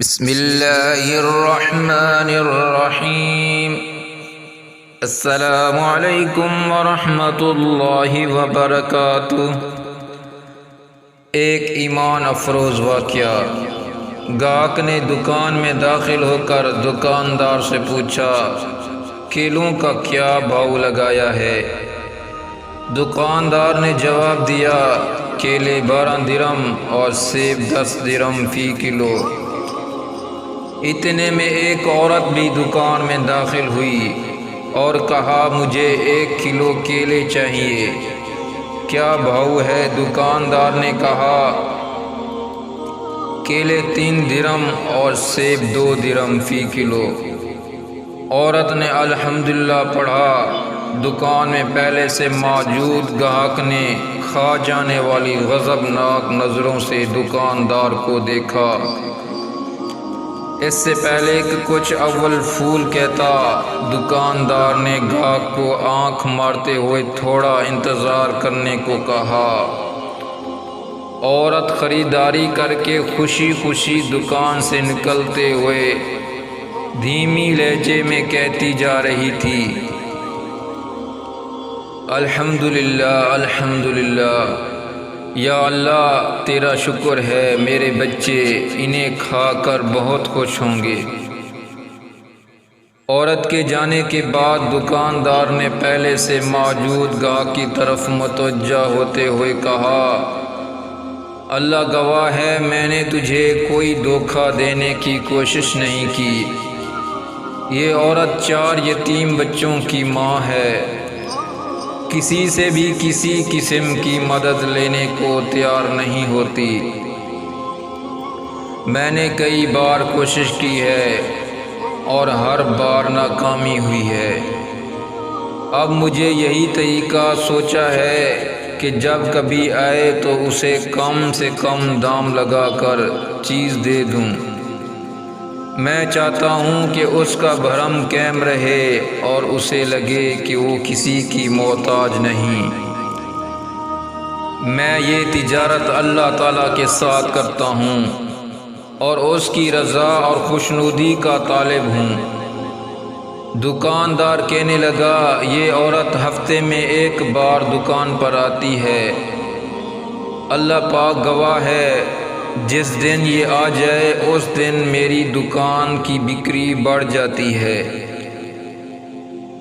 بسم اللہ الرحمن الرحیم۔ السلام علیکم ورحمۃ اللہ وبرکاتہ۔ ایک ایمان افروز واقعہ۔ گاہک نے دکان میں داخل ہو کر دکاندار سے پوچھا، کیلوں کا کیا بھاؤ لگایا ہے؟ دکاندار نے جواب دیا، کیلے 12 درہم اور سیب 10 درہم فی کلو۔ اتنے میں ایک عورت بھی دکان میں داخل ہوئی اور کہا، مجھے 1 کلو کیلے چاہیے، کیا بھاؤ ہے؟ دکاندار نے کہا، کیلے 3 درہم اور سیب 2 درہم فی کلو۔ عورت نے الحمدللہ پڑھا۔ دکان میں پہلے سے موجود گاہک نے کھا جانے والی غضبناک نظروں سے دکاندار کو دیکھا۔ اس سے پہلے کہ کچھ اول پھول کہتا، دکاندار نے گاہک کو آنکھ مارتے ہوئے تھوڑا انتظار کرنے کو کہا۔ عورت خریداری کر کے خوشی خوشی دکان سے نکلتے ہوئے دھیمی لہجے میں کہتی جا رہی تھی، الحمدللہ الحمدللہ، یا اللہ تیرا شکر ہے، میرے بچے انہیں کھا کر بہت خوش ہوں گے۔ عورت کے جانے کے بعد دکاندار نے پہلے سے موجود گاہک کی طرف متوجہ ہوتے ہوئے کہا، اللہ گواہ ہے، میں نے تجھے کوئی دھوکہ دینے کی کوشش نہیں کی۔ یہ عورت 4 یتیم بچوں کی ماں ہے، کسی سے بھی کسی قسم کی مدد لینے کو تیار نہیں ہوتی۔ میں نے کئی بار کوشش کی ہے اور ہر بار ناکامی ہوئی ہے۔ اب مجھے یہی طریقہ سوچا ہے کہ جب کبھی آئے تو اسے کم سے کم دام لگا کر چیز دے دوں۔ میں چاہتا ہوں کہ اس کا بھرم قائم رہے اور اسے لگے کہ وہ کسی کی محتاج نہیں۔ میں یہ تجارت اللہ تعالیٰ کے ساتھ کرتا ہوں اور اس کی رضا اور خوشنودی کا طالب ہوں۔ دکاندار کہنے لگا، یہ عورت ہفتے میں 1 بار دکان پر آتی ہے، اللہ پاک گواہ ہے، جس دن یہ آ جائے اس دن میری دکان کی بکری بڑھ جاتی ہے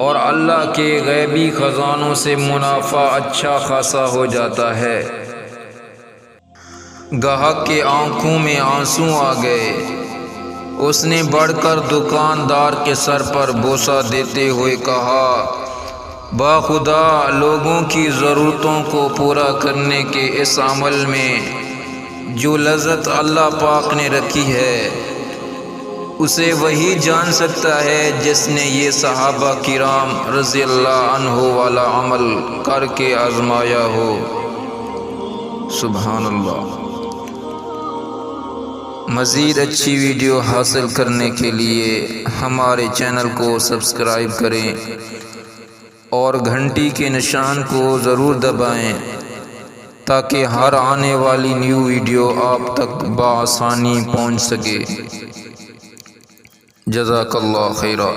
اور اللہ کے غیبی خزانوں سے منافع اچھا خاصا ہو جاتا ہے۔ گاہک کے آنکھوں میں آنسو آ گئے۔ اس نے بڑھ کر دکاندار کے سر پر بوسہ دیتے ہوئے کہا، باخدا لوگوں کی ضرورتوں کو پورا کرنے کے اس عمل میں جو لذت اللہ پاک نے رکھی ہے، اسے وہی جان سکتا ہے جس نے یہ صحابہ کرام رضی اللہ عنہ والا عمل کر کے آزمایا ہو۔ سبحان اللہ۔ مزید اچھی ویڈیو حاصل کرنے کے لیے ہمارے چینل کو سبسکرائب کریں اور گھنٹی کے نشان کو ضرور دبائیں تاکہ ہر آنے والی نیو ویڈیو آپ تک بآسانی پہنچ سکے۔ جزاک اللہ خیرا۔